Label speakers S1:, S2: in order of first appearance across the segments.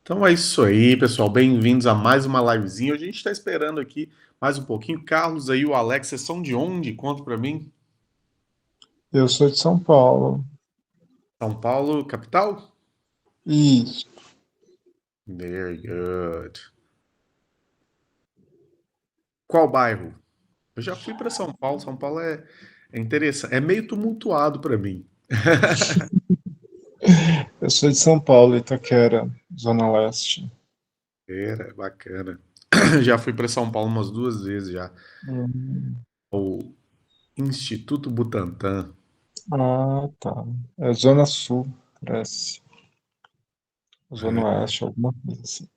S1: Então é isso aí, pessoal. Bem-vindos a mais uma livezinha. Hoje a gente está esperando aqui mais um pouquinho. Carlos aí, o Alex, vocês são de onde? Conta para mim.
S2: Eu sou de São Paulo.
S1: São Paulo, capital?
S2: Isso.
S1: Very good. Qual bairro? Eu já fui para São Paulo. São Paulo é interessante. É meio tumultuado para mim.
S2: Eu sou de São Paulo, Itaquera, Zona Leste.
S1: É bacana. Já fui para São Paulo umas duas vezes já.
S2: Hum.
S1: O Instituto Butantan.
S2: Ah, tá. É Zona Sul, parece. Zona
S1: É,
S2: Oeste, alguma coisa assim.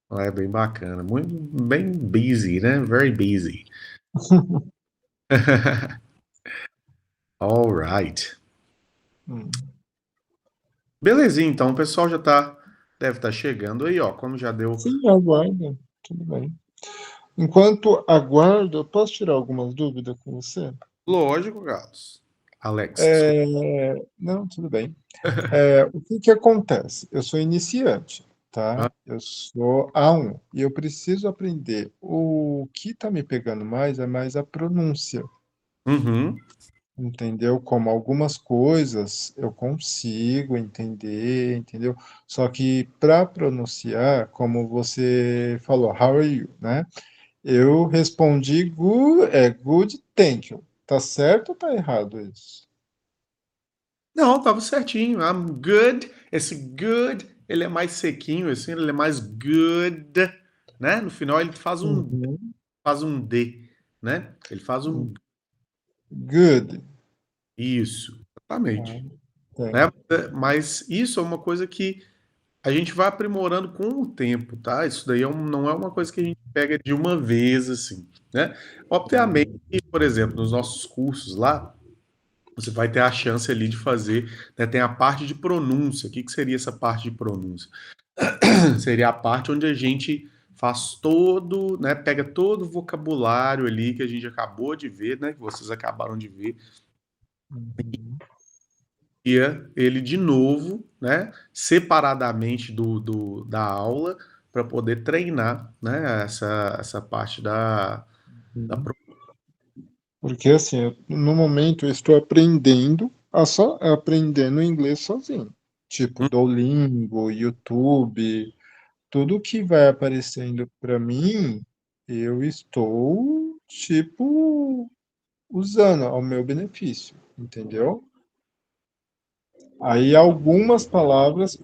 S1: lá é bem bacana. Muito bem busy, né? Very busy. All right.
S2: Hum.
S1: Belezinha, então o pessoal deve estar chegando aí, ó. Como já deu.
S2: Sim, aguarda. Tudo bem. Enquanto aguardo, eu posso tirar algumas dúvidas com você?
S1: Lógico, Carlos. Alex, desculpa.
S2: Não, tudo bem. O que que acontece? Eu sou iniciante, tá?
S1: Ah,
S2: Eu sou A1 e eu preciso aprender. O que está me pegando mais é mais a pronúncia,
S1: uhum,
S2: entendeu? Como algumas coisas eu consigo entender, entendeu? Só que para pronunciar, como você falou, how are you, né? Eu respondi good, thank you. Tá certo ou tá errado isso?
S1: não, tava certinho. I'm good. Esse good, ele é mais sequinho, assim, ele é mais good, né? No final ele
S2: Uhum.
S1: faz um D, né? Ele faz um
S2: Good.
S1: isso,
S2: Ah,
S1: exatamente. Né?
S2: tem.
S1: Mas isso é uma coisa que a gente vai aprimorando com o tempo, tá? Isso daí não é uma coisa que a gente pega de uma vez, assim, né? Obviamente, por exemplo, nos nossos cursos lá, você vai ter a chance ali de fazer, né, tem a parte de pronúncia. O que que seria essa parte de pronúncia? Seria a parte onde a gente faz todo, né, pega todo o vocabulário ali que a gente acabou de ver, né, que vocês acabaram de ver,
S2: Uhum.
S1: e ele de novo, né, separadamente da aula, para poder treinar, né, essa parte da
S2: Uhum. Porque assim, no momento eu estou aprendendo a só aprendendo inglês sozinho. Tipo Duolingo, YouTube, tudo que vai aparecendo para mim, eu estou tipo usando ao meu benefício, entendeu? Aí algumas palavras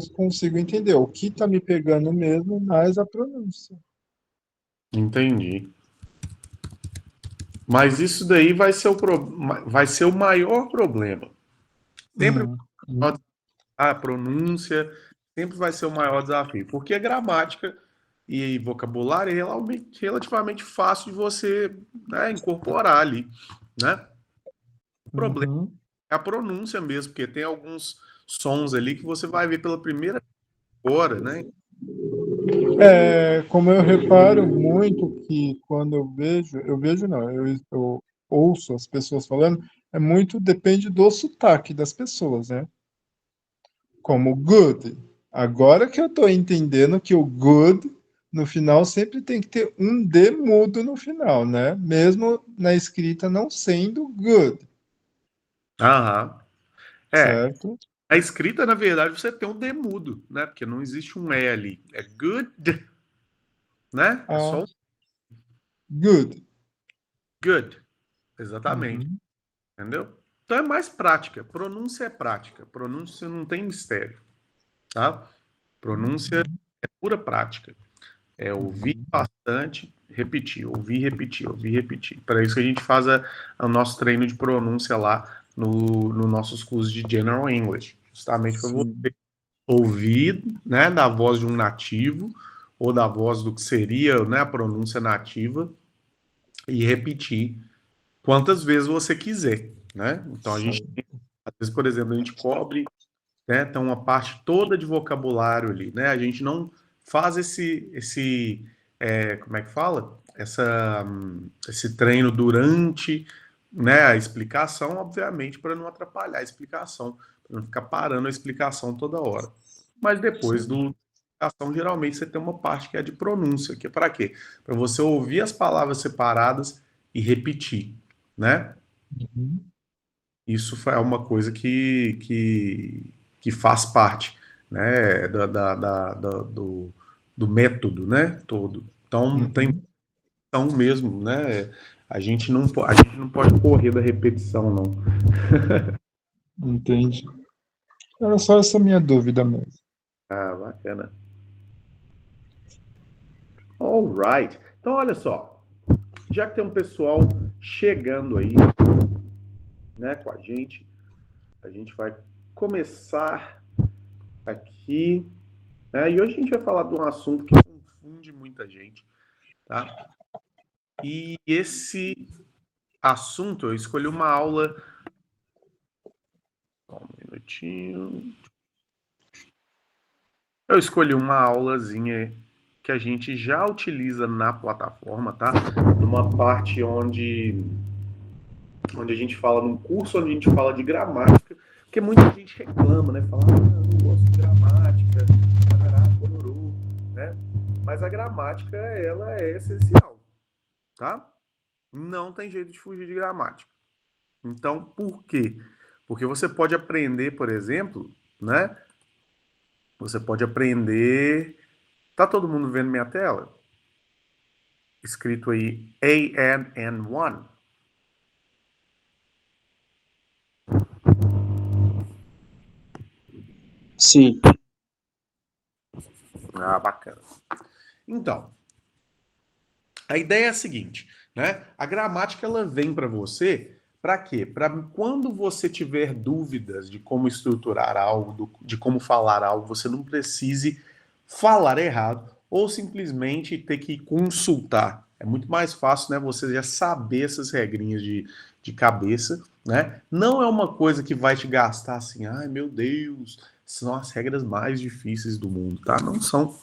S2: consigo entender. O que está me pegando mesmo mais a pronúncia.
S1: Entendi. Mas isso daí vai ser o maior problema. Sempre
S2: Hum, hum,
S1: a pronúncia sempre vai ser o maior desafio, porque a gramática e vocabulário é relativamente fácil de você, né, incorporar ali, né? O problema
S2: uhum.
S1: é a pronúncia mesmo, porque tem alguns sons ali que você vai ver pela primeira vez agora, né?
S2: Como eu reparo muito que quando eu vejo não, eu ouço as pessoas falando, é muito depende do sotaque das pessoas, né? Como good. Agora que eu estou entendendo que o good no final sempre tem que ter um D mudo no final, né? Mesmo na escrita não sendo good,
S1: Aham. É,
S2: certo?
S1: a escrita, na verdade, você tem um D mudo, né? Porque não existe um E ali. É good, né? É
S2: Ah,
S1: só o
S2: good.
S1: good. Exatamente.
S2: Uhum,
S1: Entendeu? Então é mais prática. Pronúncia é prática. Pronúncia não tem mistério, tá? Pronúncia
S2: uhum,
S1: é pura prática. É ouvir
S2: uhum.
S1: bastante, repetir, ouvir, repetir, ouvir, repetir. Para isso que a gente faz o nosso treino de pronúncia lá no nossos cursos de General English. Justamente para você
S2: Sim.
S1: ouvir, né, da voz de um nativo ou da voz do que seria, né, a pronúncia nativa e repetir quantas vezes você quiser, né? Então a gente,
S2: Sim.
S1: às vezes, por exemplo, a gente cobre, né, tem uma parte toda de vocabulário ali, né? A gente não faz como é que fala? Esse treino durante, né, a explicação, obviamente, para não atrapalhar a explicação, para não ficar parando a explicação toda hora. mas depois
S2: Sim.
S1: do ação, geralmente você tem uma parte que é de pronúncia, que é para quê? Para você ouvir as palavras separadas e repetir, né?
S2: Uhum.
S1: Isso é uma coisa que faz parte, né, do método, né, todo. Então, tem
S2: Uhum.
S1: então mesmo, né, a gente não pode correr da repetição, não.
S2: Entendi. Era só essa minha dúvida mesmo.
S1: Ah, bacana. All right. Então, olha só, já que tem um pessoal chegando aí, né, com a gente vai começar aqui, né, e hoje a gente vai falar de um assunto que confunde muita gente, tá? E esse assunto, eu escolhi uma aula. Só um minutinho. Eu escolhi uma aulazinha que a gente já utiliza na plataforma, tá? Numa parte onde a gente fala, num curso onde a gente fala de gramática, porque muita gente reclama, né? Fala, eu não gosto de gramática, parará, pororô, né? Mas a gramática, ela é essencial, tá? Não tem jeito de fugir de gramática. Então, por quê? Porque você pode aprender, por exemplo, né? Você pode aprender. Tá todo mundo vendo minha tela? Escrito aí ANN1.
S3: Sim,
S1: Ah, bacana. Então, a ideia é a seguinte, né? A gramática ela vem para você para quê? Para quando você tiver dúvidas de como estruturar algo, de como falar algo, você não precise falar errado ou simplesmente ter que consultar. É muito mais fácil, né? Você já saber essas regrinhas de cabeça, né? Não é uma coisa que vai te gastar assim, ai meu Deus, são as regras mais difíceis do mundo, tá? Não são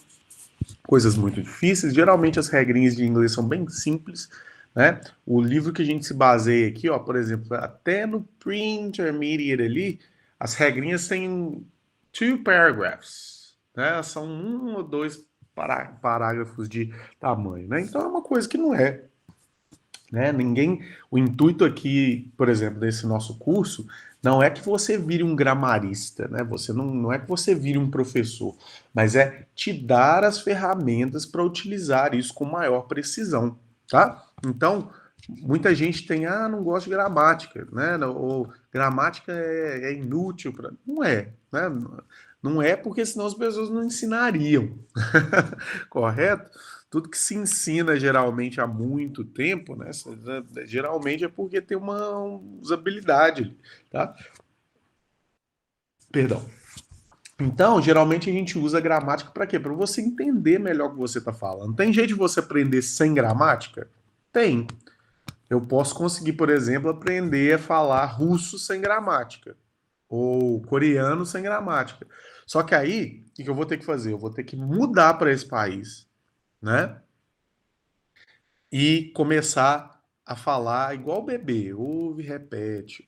S1: coisas muito difíceis. Geralmente as regrinhas de inglês são bem simples, né? O livro que a gente se baseia aqui, ó, por exemplo, até no pre-intermediate ali, as regrinhas têm two paragraphs, né? São um ou dois parágrafos de tamanho, né? Então é uma coisa que não é, né? Ninguém, o intuito aqui, por exemplo, desse nosso curso, não é que você vire um gramarista, né? Você não é que você vire um professor, mas é te dar as ferramentas para utilizar isso com maior precisão, tá? Então, muita gente tem, não gosto de gramática, né? Ou gramática é inútil para, não é, né? Não é porque senão as pessoas não ensinariam, correto? Tudo que se ensina geralmente há muito tempo, né? Geralmente é porque tem uma usabilidade, ali, tá? Perdão. Então, geralmente a gente usa gramática para quê? Para você entender melhor o que você está falando. Tem jeito de você aprender sem gramática? Tem. Eu posso conseguir, por exemplo, aprender a falar russo sem gramática ou coreano sem gramática. Só que aí, o que eu vou ter que fazer? Eu vou ter que mudar para esse país, né? E começar a falar igual bebê, ouve, repete.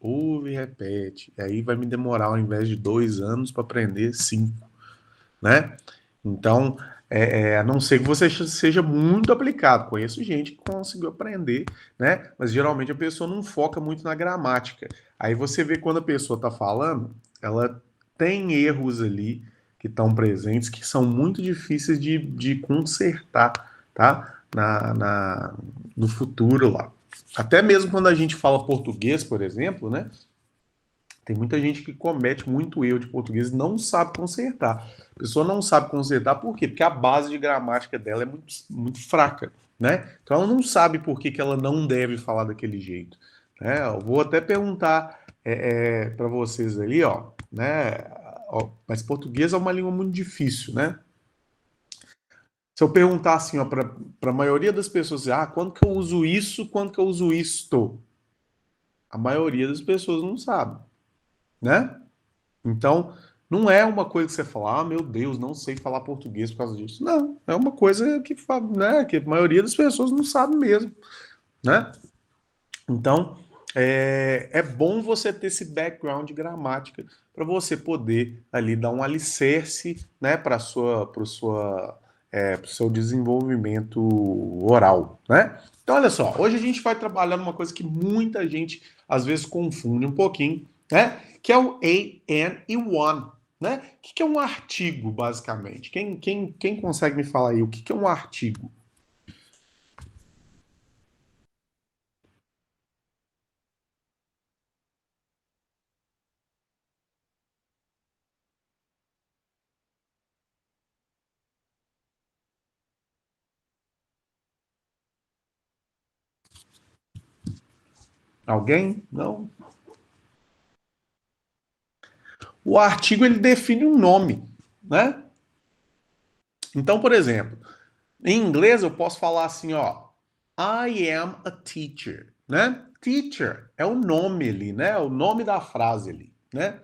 S1: E aí vai me demorar, ao invés de 2 anos, para aprender 5, né? Então, a não ser que você seja muito aplicado. Conheço gente que conseguiu aprender, né? Mas geralmente a pessoa não foca muito na gramática. Aí você vê quando a pessoa está falando, ela tem erros ali que estão presentes que são muito difíceis de consertar, tá? No futuro lá. Até mesmo quando a gente fala português, por exemplo, né? Tem muita gente que comete muito erro de português e não sabe consertar. A pessoa não sabe consertar por quê? Porque a base de gramática dela é muito fraca, né? Então ela não sabe por que ela não deve falar daquele jeito. Né? Eu vou até perguntar para vocês ali, ó, né? Ó, mas português é uma língua muito difícil, né? Se eu perguntar assim, ó, para a maioria das pessoas, quando que eu uso isso, quando que eu uso isto? A maioria das pessoas não sabe, né? Então, não é uma coisa que você fala, meu Deus, não sei falar português por causa disso. Não, é uma coisa né, que a maioria das pessoas não sabe mesmo, né? Então, é bom você ter esse background de gramática para você poder ali dar um alicerce, né, pro seu desenvolvimento oral, né? Então, olha só, hoje a gente vai trabalhar numa coisa que muita gente às vezes confunde um pouquinho, né? Que é o a, an e one, né? O que é um artigo, basicamente? Quem consegue me falar aí o que é um artigo? Alguém? Não? O artigo ele define um nome, né? Então, por exemplo, em inglês eu posso falar assim, ó, I am a teacher, né? Teacher é o nome ali, né? O nome da frase ali, né?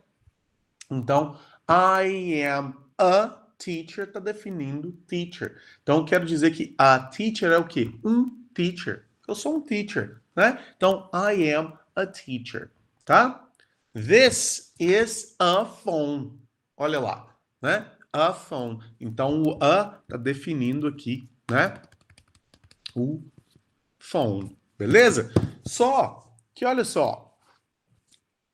S1: Então, I am a teacher está definindo teacher. Então, eu quero dizer que a teacher é o quê? Um teacher. Eu sou um teacher, né? Então, I am a teacher, tá? This is a phone. Olha lá, né? A phone. Então, o a está definindo aqui, né? O phone. Beleza? Só que, olha só,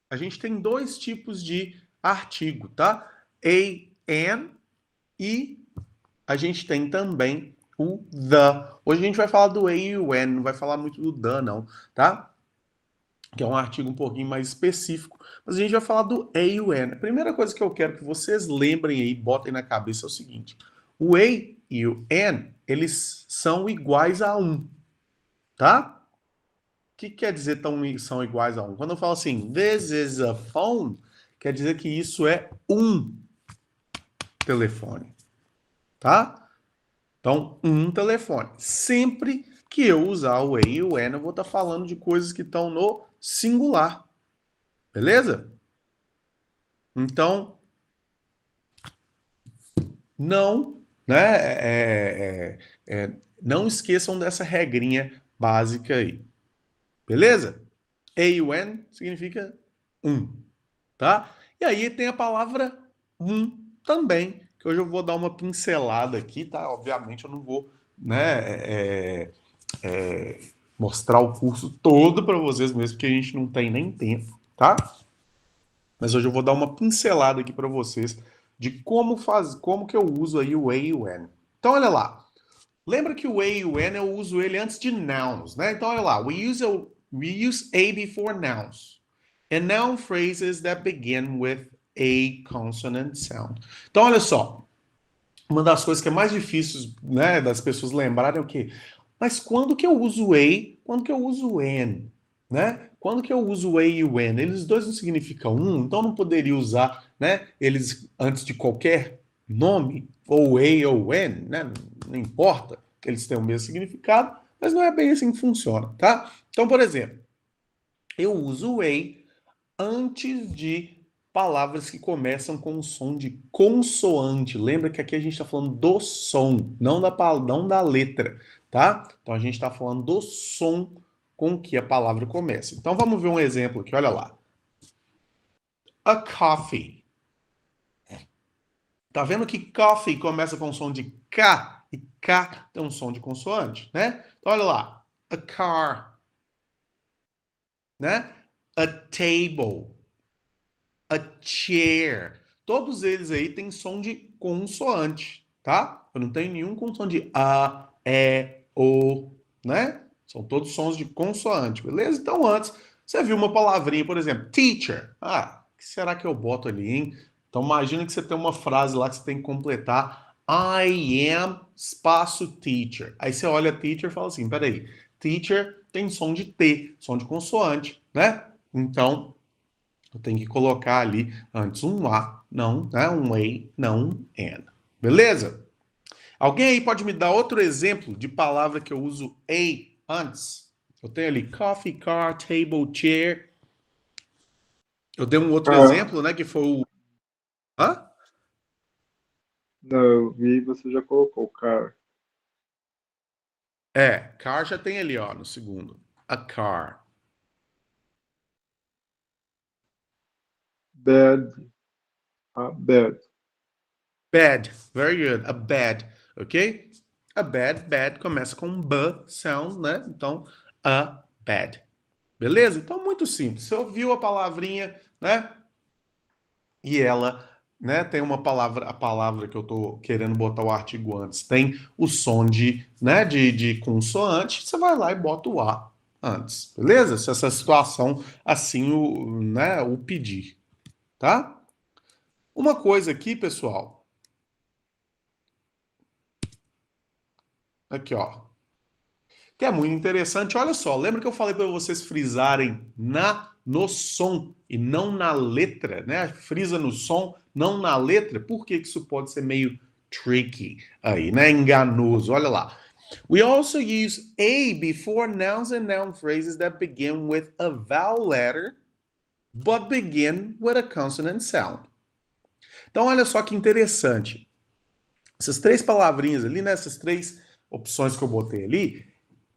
S1: a gente tem dois tipos de artigo, tá? A, an e a gente tem também o the. Hoje a gente vai falar do a e o an, não vai falar muito do the, não, tá? Que é um artigo um pouquinho mais específico, mas a gente vai falar do a e o an. A primeira coisa que eu quero que vocês lembrem aí, botem na cabeça é o seguinte: o a e o an, eles são iguais a um, tá? O que quer dizer são iguais a um? Quando eu falo assim, this is a phone, quer dizer que isso é um telefone, tá? Então, um telefone. Sempre que eu usar o a e o an, eu vou estar falando de coisas que estão no singular, beleza? Então, não, né? Não esqueçam dessa regrinha básica aí, beleza? A e o an significa um, tá? E aí tem a palavra um também, que hoje eu vou dar uma pincelada aqui, tá? Obviamente eu não vou, né, mostrar o curso todo para vocês mesmo, porque a gente não tem nem tempo, tá? Mas hoje eu vou dar uma pincelada aqui para vocês de como que eu uso aí o a e o an. Então olha lá, lembra que o a e o an eu uso ele antes de nouns, né? Então olha lá, we use a before nouns. And noun phrases that begin with a consonant sound. Então olha só, uma das coisas que é mais difícil, né, das pessoas lembrarem é o quê? Mas quando que eu uso a, quando que eu uso an, né? Quando que eu uso a e o an? Eles dois não significam um, então eu não poderia usar, né, eles antes de qualquer nome, ou a ou an, né? Não importa que eles tenham o mesmo significado, mas não é bem assim que funciona, tá? Então, por exemplo, eu uso a antes de palavras que começam com o som de consoante. Lembra que aqui a gente está falando do som, não da letra, tá? Então a gente está falando do som com que a palavra começa. Então vamos ver um exemplo aqui, olha lá. A coffee. Tá vendo que coffee começa com o som de K e K tem um som de consoante, né? Então olha lá. A car, né? A table. A chair. Todos eles aí têm som de consoante, tá? Eu não tenho nenhum com som de a, e, o, né? São todos sons de consoante, beleza? Então antes, você viu uma palavrinha, por exemplo, teacher. Ah, o que será que eu boto ali, hein? Então imagina que você tem uma frase lá que você tem que completar. I am espaço teacher. Aí você olha teacher e fala assim, peraí, teacher tem som de T, som de consoante, né? Então, eu tenho que colocar ali antes um A, não, né? Um A, não um N. Beleza? Alguém aí pode me dar outro exemplo de palavra que eu uso A antes? Eu tenho ali coffee, car, table, chair. Eu dei um outro
S2: Ah,
S1: exemplo, né? Que foi o. Hã?
S2: não, eu vi, você já colocou, cara.
S1: É, car já tem ali, ó, no segundo. A car.
S2: Bad. Bad.
S1: Bad. Very good. A bad. Ok? A bad começa com um b sound, né? Então, a bad. Beleza? Então, muito simples. Você ouviu a palavrinha, né? E ela, né, tem uma palavra, a palavra que eu tô querendo botar o artigo antes, tem o som de, né, de consoante, você vai lá e bota o A antes, beleza? Se essa situação assim né, o pedir, tá? Uma coisa aqui, pessoal, aqui, ó, que é muito interessante. Olha só, lembra que eu falei para vocês frisarem no som e não na letra, né? Frisa no som, não na letra. Por que isso pode ser meio tricky aí, né? Enganoso. Olha lá. We also use a before nouns and noun phrases that begin with a vowel letter but begin with a consonant sound. Então, olha só que interessante. Essas três palavrinhas ali, né? Essas três opções que eu botei ali,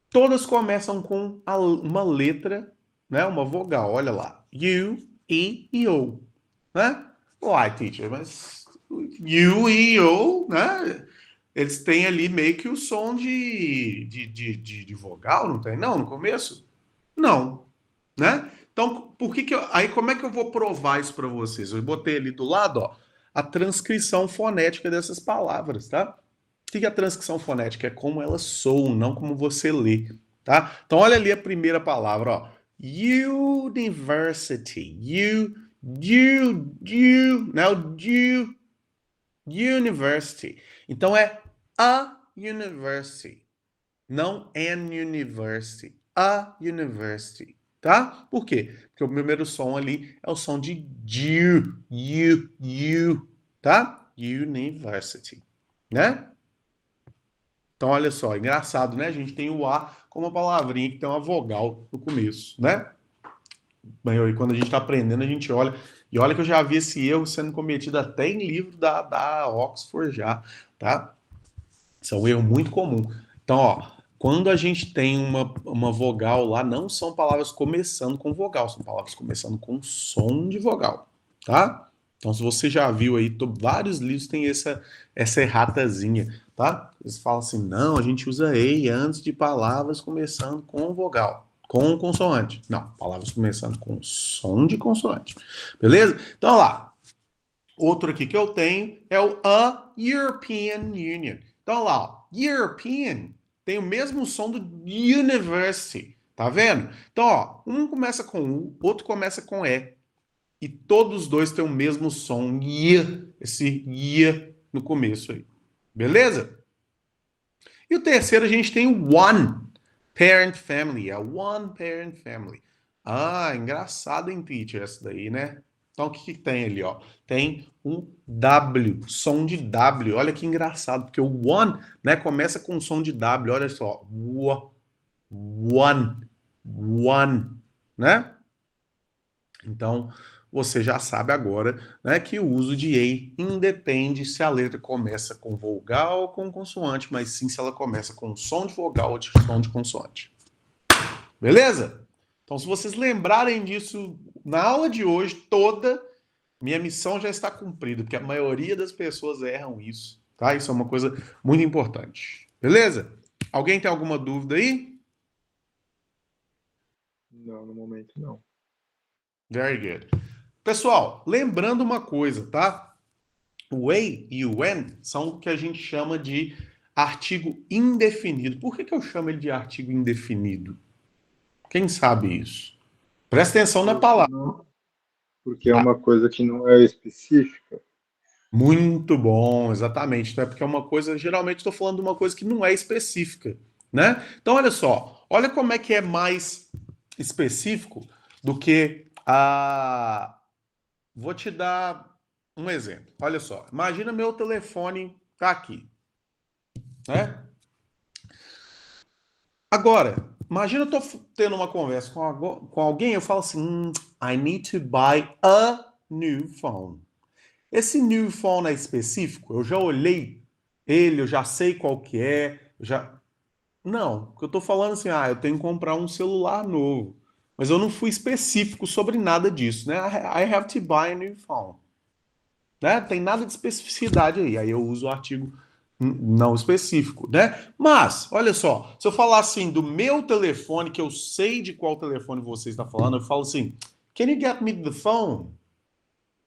S1: todas começam com uma letra, né? Uma vogal. Olha lá. U, E O. Né? Uai, teacher, mas U, E, O, né? Eles têm ali meio que o som de vogal, não tem? Não, no começo? Não, né? Então, por que que eu, aí como é que eu vou provar isso para vocês? Eu botei ali do lado, ó, a transcrição fonética dessas palavras, tá? O que é a transcrição fonética? É como elas soam, não como você lê, tá? Então, olha ali a primeira palavra, ó. University. University. Então, é a university, não an university. A university, tá? Por quê? Porque o primeiro som ali é o som de tá? University, né? Então, olha só, engraçado, né? A gente tem o A como uma palavrinha que tem uma vogal no começo, né? Bem, quando a gente está aprendendo, a gente olha. E olha que eu já vi esse erro sendo cometido até em livro da Oxford já, tá? Isso é um erro muito comum. Então, ó, quando a gente tem uma vogal lá, não são palavras começando com vogal, são palavras começando com som de vogal, tá? Então, se você já viu aí, vários livros têm essa erratazinha, tá? Eles falam assim, não, a gente usa EI antes de palavras começando com vogal, com consoante. Não, palavras começando com som de consoante. Beleza? Então, olha lá. Outro aqui que eu tenho é o A European Union. Então, olha lá, ó, European tem o mesmo som do University, tá vendo? Então, ó, um começa com U, outro começa com E. E todos os dois têm o mesmo som, esse I no começo aí. Beleza? E o terceiro a gente tem o One Parent Family, é One Parent Family. Ah, engraçado, hein, teacher, essa daí, né? Então, o que que tem ali, ó? Tem um W, som de W. Olha que engraçado, porque o one, né, começa com som de W. Olha só. One, one, né? Então, você já sabe agora, né, que o uso de a independe se a letra começa com vogal ou com consoante, mas sim se ela começa com som de vogal ou de som de consoante. Beleza? Então, se vocês lembrarem disso na aula de hoje toda, minha missão já está cumprida, porque a maioria das pessoas erram isso, tá? Isso é uma coisa muito importante. Beleza? Alguém tem alguma dúvida aí?
S2: Não, no momento não.
S1: Very good. Pessoal, lembrando uma coisa, tá? O a e o when são o que a gente chama de artigo indefinido. Por que eu chamo ele de artigo indefinido? Quem sabe isso? Presta atenção na palavra.
S2: Porque é uma coisa que não é específica.
S1: Muito bom, exatamente. Né? Porque é uma coisa, geralmente estou falando de uma coisa que não é específica, né? Então, olha só, olha como é que é mais específico do que a. Vou te dar um exemplo. Olha só, imagina meu telefone tá aqui, né? Agora, imagina eu tô tendo uma conversa com alguém, eu falo assim, I need to buy a new phone. Esse new phone é específico? Eu já olhei ele, eu já sei qual que é, eu já. Não, porque eu tô falando assim, eu tenho que comprar um celular novo. mas eu não fui específico sobre nada disso, né? I have to buy a new phone. Né? Tem nada de especificidade aí. Aí eu uso o artigo não específico, né? Mas, olha só, se eu falar assim do meu telefone, que eu sei de qual telefone você está falando, eu falo assim, can you get me the phone?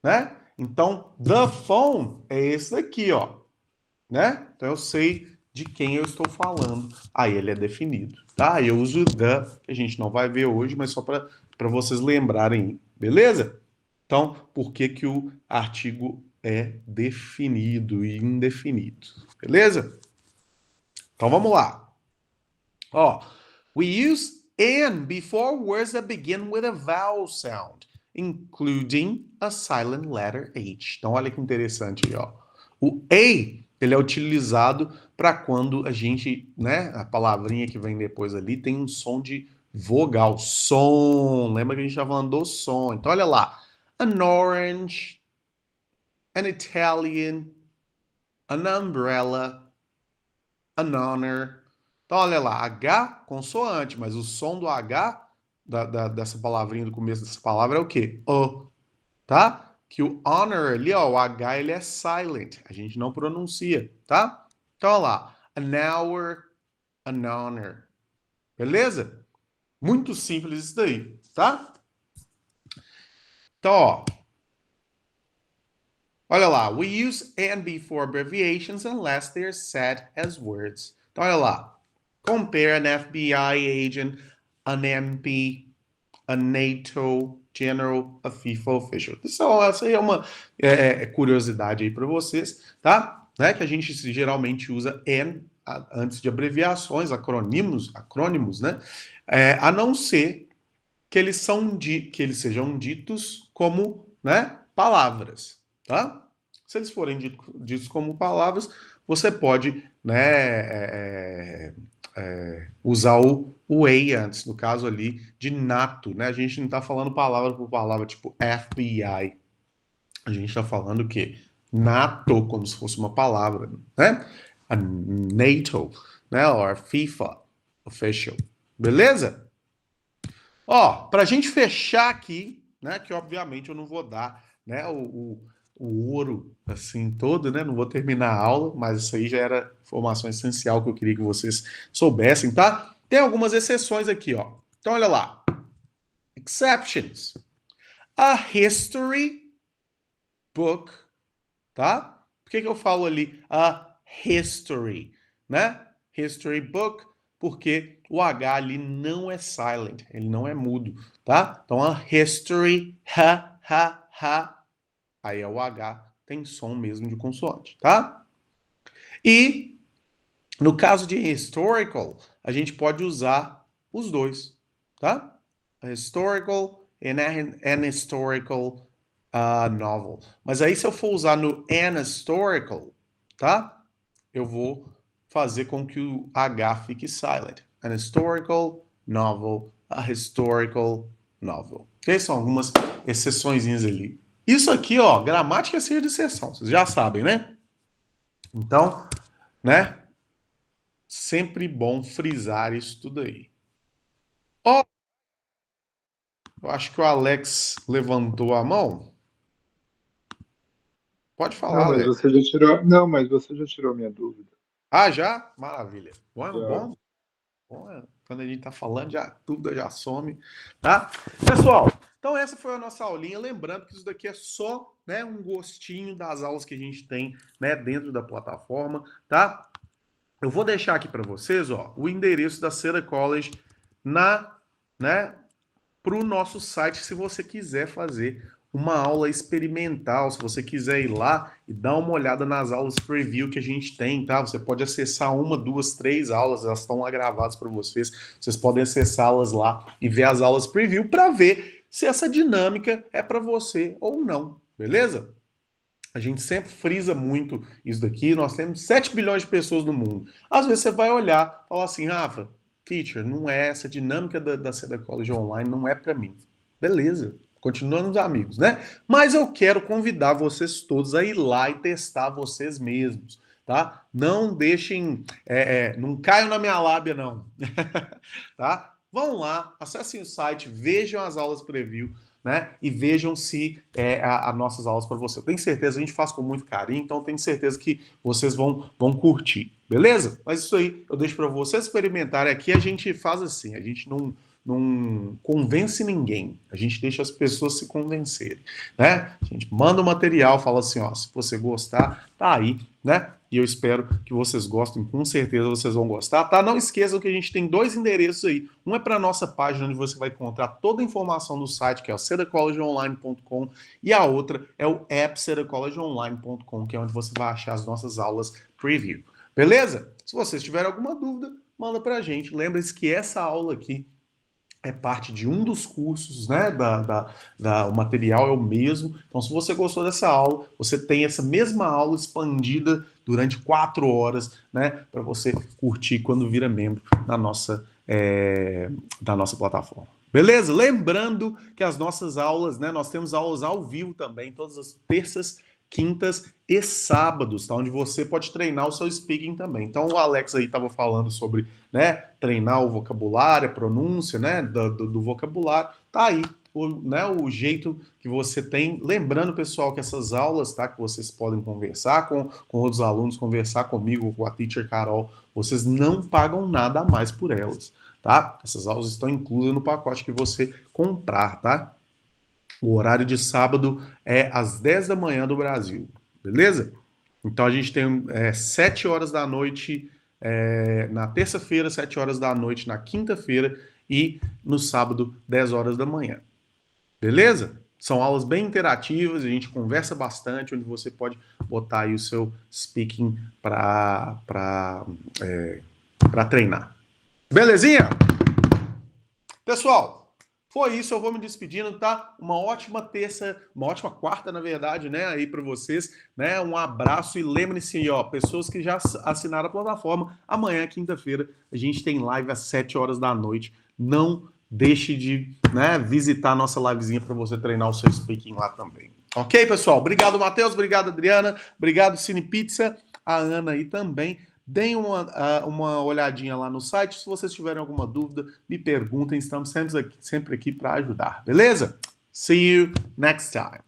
S1: Né? Então, the phone é esse daqui, ó, né? Então eu sei de quem eu estou falando. Aí ele é definido, tá? Eu uso the, que a gente não vai ver hoje, mas só para vocês lembrarem, beleza? Então, por que que o artigo é definido e indefinido? Beleza? Então vamos lá. Ó, we use and before words that begin with a vowel sound, including a silent letter H. Então olha que interessante aí, ó. O A, ele é utilizado para quando a gente, né, a palavrinha que vem depois ali tem um som de vogal, som. Lembra que a gente estava falando do som. Então olha lá. An orange, an Italian, an umbrella, an honor. Então, olha lá, H, consoante, mas o som do H, dessa palavrinha, do começo dessa palavra, é o quê? O, tá? Que o honor ali, ó, o H, ele é silent, a gente não pronuncia, tá? Então, olha lá, an hour, an honor. Beleza? Muito simples isso daí, tá? Então, ó, olha lá, we use and before abbreviations unless they're said as words. Então, olha lá. Compare an FBI agent, an MP, a NATO general, a FIFA official. Essa aí é uma curiosidade aí para vocês, tá? Né? Que a gente geralmente usa and antes de abreviações, acrônimos, né? A não ser que eles sejam ditos como, né, palavras, tá? Se eles forem ditos como palavras, você pode, né, usar o a antes, no caso ali de NATO, né? A gente não está falando palavra por palavra, tipo FBI. A gente está falando o quê? NATO, como se fosse uma palavra, né? A NATO, né? Ou a FIFA official. Beleza? Ó, para a gente fechar aqui, né? Que obviamente eu não vou dar, né? O ouro assim todo, né? Não vou terminar a aula, mas isso aí já era informação essencial que eu queria que vocês soubessem, tá? Tem algumas exceções aqui, ó. Então olha lá. Exceptions. A history book, tá? Por que eu falo ali a history, né? History book, porque o H ali não é silent, ele não é mudo, tá? Então a history, ha, aí é o H, tem som mesmo de consoante, tá? E no caso de historical, a gente pode usar os dois, tá? Historical and an historical novel. Mas aí se eu for usar no an historical, tá? Eu vou fazer com que o H fique silent. An historical novel, a historical novel. Ok? São algumas exceções ali. Isso aqui, ó, gramática é cheia de exceção, vocês já sabem, né? Então, né? Sempre bom frisar isso tudo aí. Ó, eu acho que o Alex levantou a mão. Pode
S2: Não,
S1: falar,
S2: mas
S1: Alex.
S2: você já tirou. Não, mas você já tirou minha dúvida.
S1: Ah, já? Maravilha. Bom,
S2: Já.
S1: bom, bom. Quando a gente tá falando, já tudo já some, tá? Pessoal, então essa foi a nossa aulinha. Lembrando que isso daqui é só, né, um gostinho das aulas que a gente tem, né, dentro da plataforma, tá? Eu vou deixar aqui para vocês, ó, o endereço da Cera College né, para o nosso site, se você quiser fazer uma aula experimental, se você quiser ir lá e dar uma olhada nas aulas preview que a gente tem, tá? Você pode acessar uma, duas, três aulas, elas estão lá gravadas para vocês. Vocês podem acessá-las lá e ver as aulas preview para ver se essa dinâmica é para você ou não, beleza? A gente sempre frisa muito isso daqui. Nós temos 7 bilhões de pessoas no mundo. Às vezes você vai olhar e falar assim, Rafa, teacher, não é essa dinâmica da Cedar College Online, não é para mim. Beleza, continuamos amigos, né? Mas eu quero convidar vocês todos a ir lá e testar vocês mesmos, tá? Não deixem, não caiam na minha lábia, não, tá? vão lá, acessem o site, vejam as aulas preview, né? E vejam se as nossas aulas para você. Eu tenho certeza, a gente faz com muito carinho, então eu tenho certeza que vocês vão curtir, beleza? Mas isso aí eu deixo para vocês experimentarem. Aqui a gente faz assim, a gente não convence ninguém, a gente deixa as pessoas se convencerem, né? A gente manda o material, fala assim, ó, se você gostar, tá aí, né? E eu espero que vocês gostem, com certeza vocês vão gostar, tá? Não esqueçam que a gente tem 2 endereços aí. Um é para a nossa página, onde você vai encontrar toda a informação do site, que é o cedacollegeonline.com, e a outra é o app cedacollegeonline.com, que é onde você vai achar as nossas aulas preview. Beleza? Se vocês tiverem alguma dúvida, manda pra gente. Lembre-se que essa aula aqui é parte de um dos cursos, né? O material é o mesmo. Então, se você gostou dessa aula, você tem essa mesma aula expandida durante 4 horas, né? Para você curtir quando vira membro da nossa plataforma. Beleza? Lembrando que as nossas aulas, né? Nós temos aulas ao vivo também, todas as terças, quintas e sábados, tá? Onde você pode treinar o seu speaking também. Então, o Alex aí estava falando sobre, né, treinar o vocabulário, a pronúncia, né, do vocabulário. Tá aí o jeito que você tem. Lembrando, pessoal, que essas aulas, tá, que vocês podem conversar com outros alunos, conversar comigo, com a teacher Carol, vocês não pagam nada a mais por elas, tá? Essas aulas estão inclusas no pacote que você comprar, tá? O horário de sábado é às 10 da manhã do Brasil, beleza? Então a gente tem 7 horas da noite na terça-feira, 7 horas da noite na quinta-feira e no sábado, 10 horas da manhã. Beleza? São aulas bem interativas, a gente conversa bastante, onde você pode botar aí o seu speaking para treinar. Belezinha? Pessoal, foi isso, eu vou me despedindo, tá? Uma ótima terça, uma ótima quarta, na verdade, né? Aí para vocês, né? Um abraço e lembrem-se aí, ó, pessoas que já assinaram a plataforma, amanhã, quinta-feira, a gente tem live às 7 horas da noite. Não deixe de, né, visitar a nossa livezinha para você treinar o seu speaking lá também. Ok, pessoal? Obrigado, Matheus, obrigado, Adriana, obrigado, Cine Pizza, a Ana aí também. Deem uma olhadinha lá no site. Se vocês tiverem alguma dúvida, me perguntem. Estamos sempre aqui para ajudar. Beleza? See you next time.